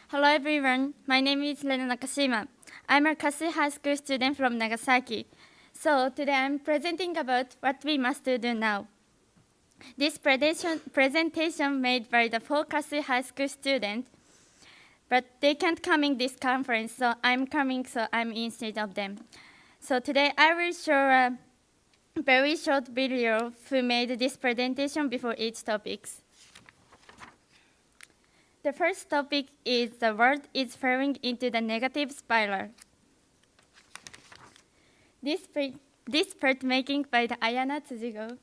Hello everyone, my name is Rena Nakashima. I'm a Kwassui High School student from Nagasaki. So today I'm presenting about what we must do now. This presentation made by the 4 Kwassui High School students, but they can't come in this conference, so I'm coming, so I'm instead of them. So today I will show a very short video who made this presentation before each topics. The first topic is the world is falling into the negative spiral. This part making by the Ayana Tsujigo.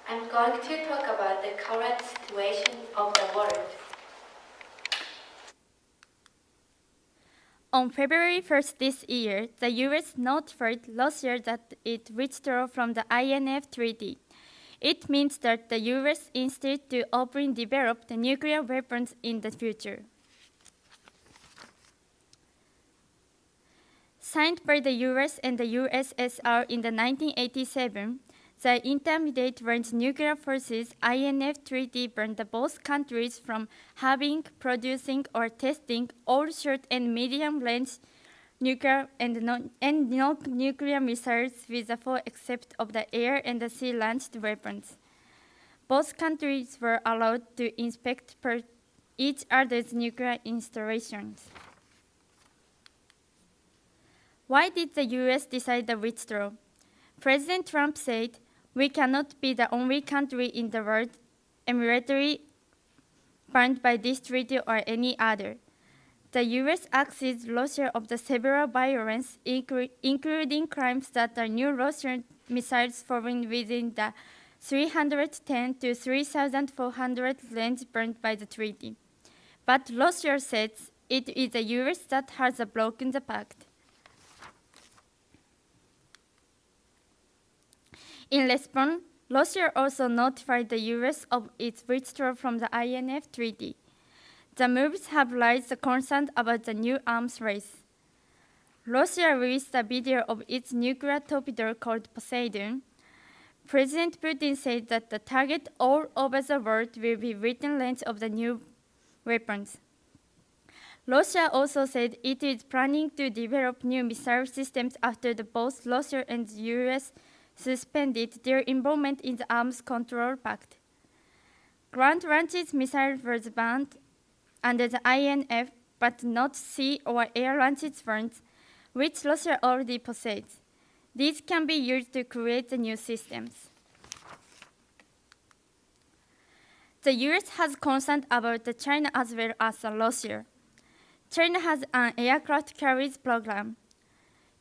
I'm going to talk about the current situation of the world. On February 1st this year, the US notified Russia that it withdrew from the INF Treaty. It means that the US intends to openly develop the nuclear weapons in the future. Signed by the US and the USSR in the 1987, the Intermediate Range Nuclear Forces INF Treaty banned both countries from having, producing, or testing all short and medium-range nuclear and non-nuclear missiles with the full except of the air and the sea-launched weapons. Both countries were allowed to inspect each other's nuclear installations. Why did the US decide to withdraw? President Trump said, "We cannot be the only country in the world immediately banned by this treaty or any other." The US accuses Russia of the several violence, including crimes that are new Russian missiles falling within the 310 to 3,400 range banned by the treaty. But Russia says it is the US that has broken the pact. In response, Russia also notified the US of its withdrawal from the INF Treaty. The moves have raised concern about the new arms race. Russia released a video of its nuclear torpedo called Poseidon. President Putin said that the target all over the world will be within range of the new weapons. Russia also said it is planning to develop new missile systems after both Russia and the US suspended their involvement in the Arms Control Pact. Ground-launched missiles were banned under the INF, but not sea or air-launched ones, which Russia already possesses. These can be used to create the new systems. The US has concern about China as well as Russia. China has an aircraft carriers program.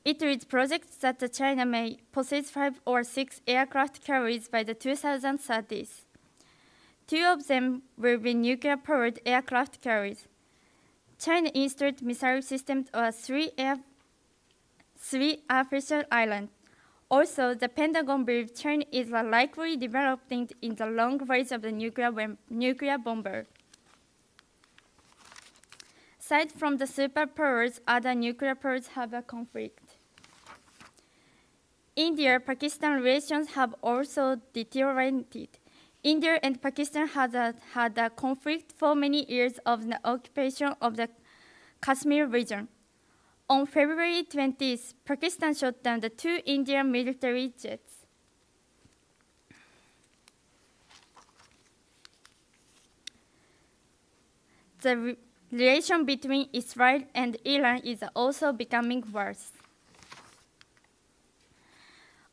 It is projected that China may possess 5 or 6 aircraft carriers by the 2030s. 2 of them will be nuclear-powered aircraft carriers. China installed missile systems on 3 artificial islands. Also, the Pentagon believes China is likely developing in the long range of the nuclear bomber. Aside from the superpowers, other nuclear powers have a conflict. India-Pakistan relations have also deteriorated. India and Pakistan had a conflict for many years of the occupation of the Kashmir region. On February 20th, Pakistan shot down the 2 Indian military jets. The relation between Israel and Iran is also becoming worse.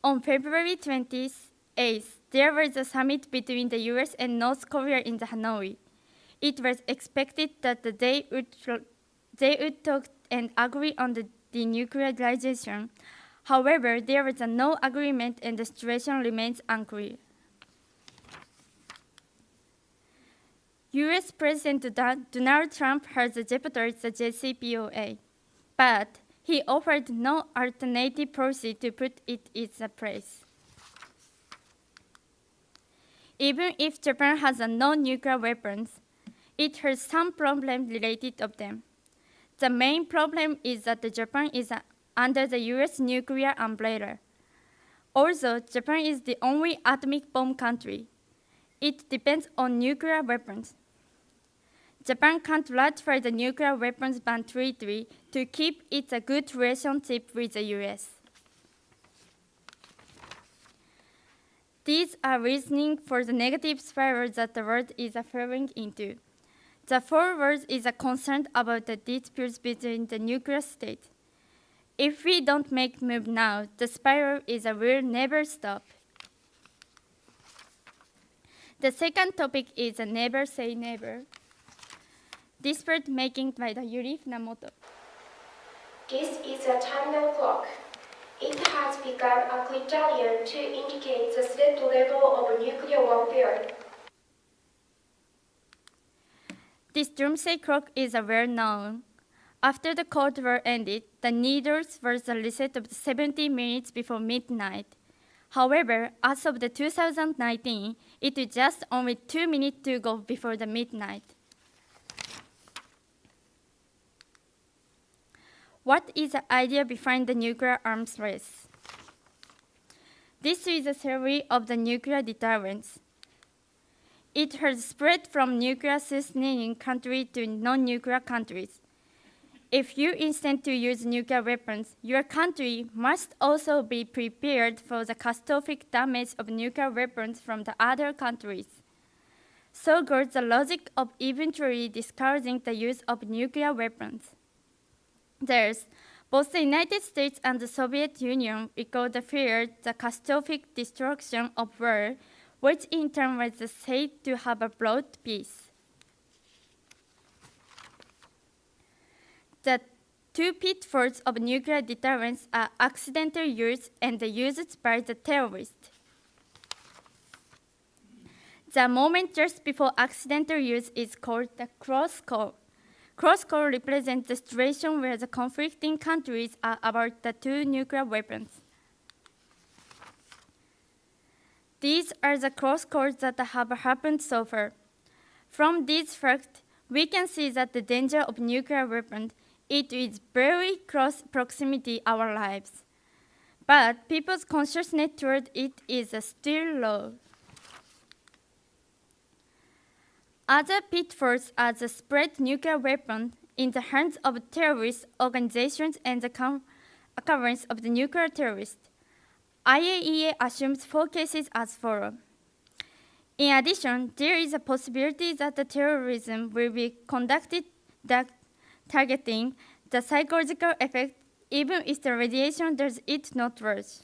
On February 28th, there was a summit between the US and North Korea in Hanoi. It was expected that they would talk and agree on the denuclearization. However, there was no agreement and the situation remains unclear. US President Donald Trump has jeopardized the JCPOA, but he offered no alternative policy to put it in its place. Even if Japan has no nuclear weapons, it has some problems related to them. The main problem is that Japan is under the US nuclear umbrella. Also, Japan is the only atomic bomb country. It depends on nuclear weapons. Japan can't ratify the nuclear weapons ban treaty to keep its a good relationship with the US. These are reasoning for the negative spiral that the world is falling into. The whole world is concerned about the disputes between the nuclear states. If we don't make move now, the spiral will never stop. The second topic is never say never. This word making by the Yuri Funamoto. This is a terminal clock. It has become a criterion to indicate the threat level of nuclear warfare. This doomsday clock is well known. After the Cold War ended, the needles were reset of 70 minutes before midnight. However, as of the 2019, it is just only 2 minutes to go before the midnight. What is the idea behind the nuclear arms race? This is a theory of the nuclear deterrence. It has spread from nuclear sustaining countries to non-nuclear countries. If you intend to use nuclear weapons, your country must also be prepared for the catastrophic damage of nuclear weapons from the other countries. So goes the logic of eventually discouraging the use of nuclear weapons. Thus, both the United States and the Soviet Union recalled the fear the catastrophic destruction of war, which in turn was said to have brought peace. The two pitfalls of nuclear deterrence are accidental use and the use by the terrorist. The moment just before accidental use is called the cross call. Cross call represents the situation where the conflicting countries are about the two nuclear weapons. These are the cross calls that have happened so far. From these facts, we can see that the danger of nuclear weapons it is very close proximity our lives. But people's consciousness toward it is still low. Other pitfalls are the spread nuclear weapon in the hands of terrorist organizations and the occurrence of the nuclear terrorists. IAEA assumes 4 cases as follows. In addition, there is a possibility that the terrorism will be conducted targeting the psychological effect even if the radiation does it not worse.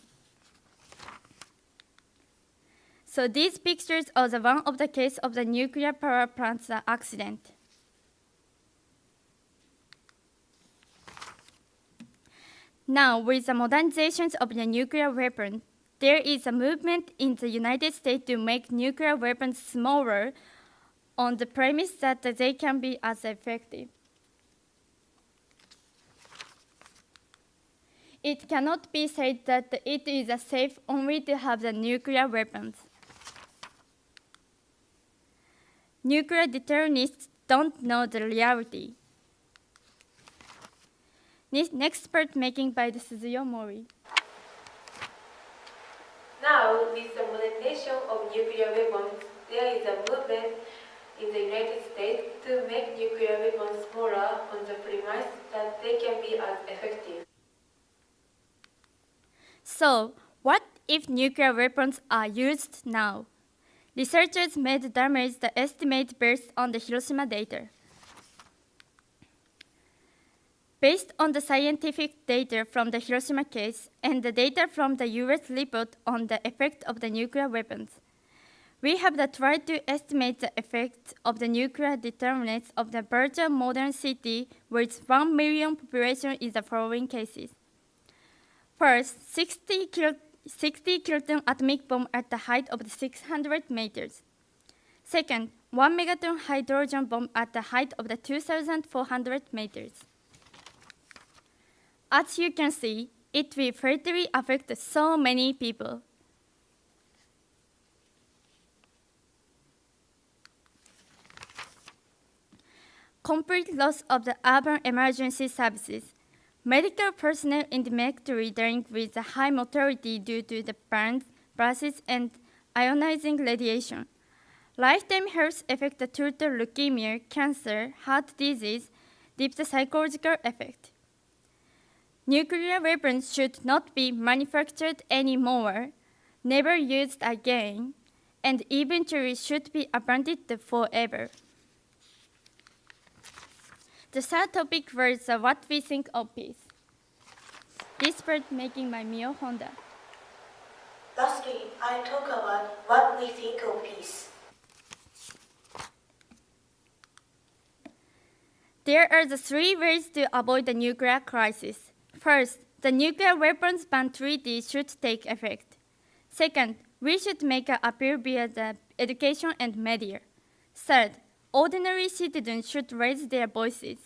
So these pictures are the one of the case of the nuclear power plant's accident. Now, with the modernizations of the nuclear weapon, there is a movement in the United States to make nuclear weapons smaller on the premise that they can be as effective. It cannot be said that it is safe only to have the nuclear weapons. Nuclear deterrentists don't know the reality. Next part making by the Suzuyo Mori. Now, with the modernization of nuclear weapons, there is a movement in the United States to make nuclear weapons smaller on the premise that they can be as effective. So, what if nuclear weapons are used now? Researchers made damage the estimate based on the Hiroshima data. Based on the scientific data from the Hiroshima case and the data from the US report on the effect of the nuclear weapons, we have tried to estimate the effect of the nuclear deterrence of the virtual modern city with 1 million population in the following cases. First, 60 kiloton atomic bomb at the height of 600 meters. Second, 1 megaton hydrogen bomb at the height of 2,400 meters. As you can see, it will fatally affect so many people. Complete loss of the urban emergency services. Medical personnel in the military dying with a high mortality due to the burns, blasts, and ionizing radiation. Lifetime health affects the total leukemia, cancer, heart disease, deep psychological effect. Nuclear weapons should not be manufactured anymore, never used again, and eventually should be abandoned forever. The third topic was what we think of peace. This part making my Mio Honda. Lastly, I talk about what we think of peace. There are the three ways to avoid the nuclear crisis. First, the nuclear weapons ban treaty should take effect. Second, we should make an appeal via the education and media. Third, ordinary citizens should raise their voices.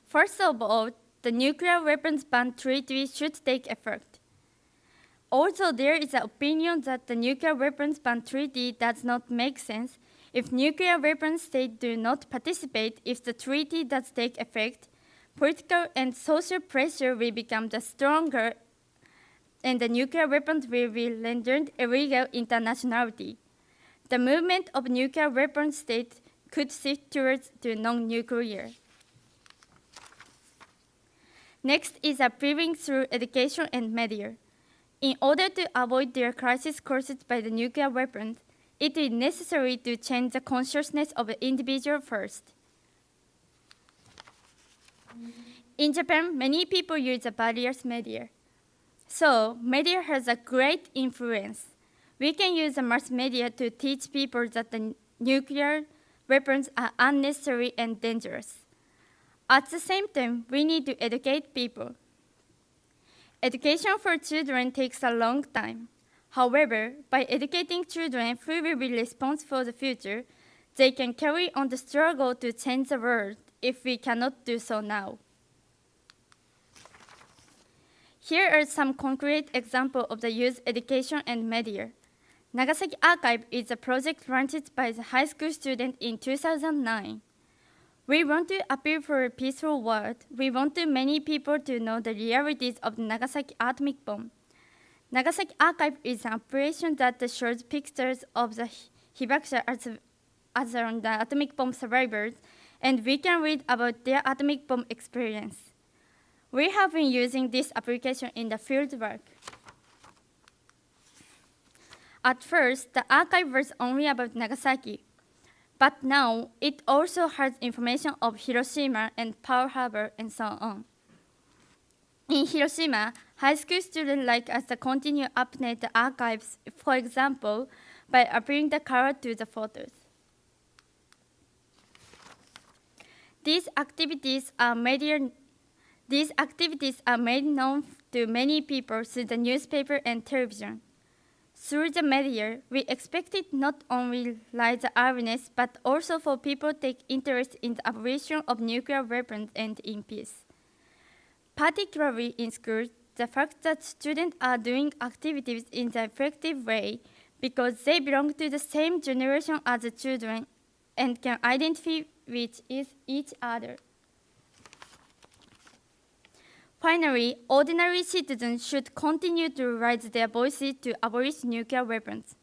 First of all, the nuclear weapons ban treaty should take effect. Also, there is an opinion that the nuclear weapons ban treaty does not make sense if nuclear weapons states do not participate. If the treaty does take effect, political and social pressure will become the stronger and the nuclear weapons will be rendered illegal internationally. The movement of nuclear weapon states could shift towards the non-nuclear. Next is appealing through education and media. In order to avoid their crisis caused by the nuclear weapons, it is necessary to change the consciousness of the individual first. In Japan, many people use the various media. So, media has a great influence. We can use the mass media to teach people that the nuclear weapons are unnecessary and dangerous. At the same time, we need to educate people. Education for children takes a long time. However, by educating children who will be responsible for the future, they can carry on the struggle to change the world if we cannot do so now. Here are some concrete examples of the youth education and media. Nagasaki Archive is a project launched by the high school student in 2009. We want to appeal for a peaceful world. We want many people to know the realities of the Nagasaki atomic bomb. Nagasaki Archive is an operation that shows pictures of the hibakusha as the atomic bomb survivors, and we can read about their atomic bomb experience. We have been using this application in the field work. At first, the archive was only about Nagasaki, but now it also has information of Hiroshima and Pearl Harbor and so on. In Hiroshima, high school students like us to continue update the archives, for example, by applying the color to the photos. These activities are made known to many people through the newspaper and television. Through the media, we expected not only raise the awareness, but also for people to take interest in the abolition of nuclear weapons and in peace. Particularly in schools, the fact that students are doing activities in an effective way because they belong to the same generation as the children and can identify with each other. Finally, ordinary citizens should continue to raise their voices to abolish nuclear weapons.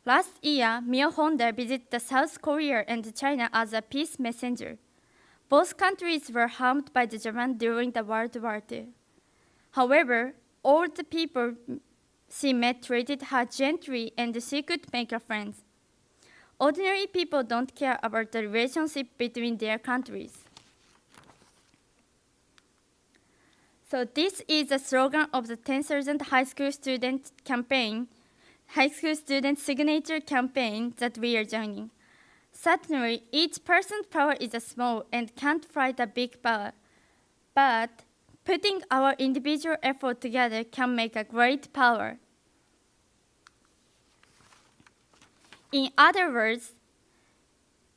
Last year, Mio Honda visited South Korea and China as a peace messenger. Both countries were harmed by Japan during the World War II. However, all the people she met treated her gently and she could make friends. Ordinary people don't care about the relationship between their countries. So this is the slogan of the 10,000 high school student signature campaign that we are joining. Certainly, each person's power is small and can't fight a big power, but putting our individual effort together can make a great power. In other words,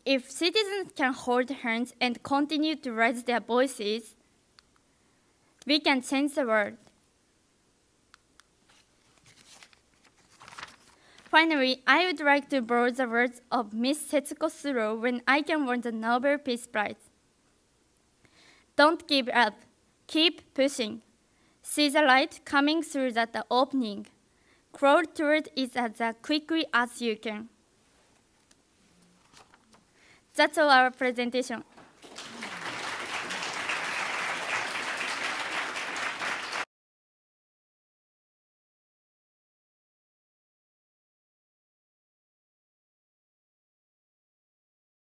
if citizens can hold hands and continue to raise their voices, we can change the world. Finally, I would like to borrow the words of Miss Setsuko Suro when I can win the Nobel Peace Prize. Don't give up. Keep pushing. See the light coming through that opening. Crawl toward it as quickly as you can. That's all our presentation.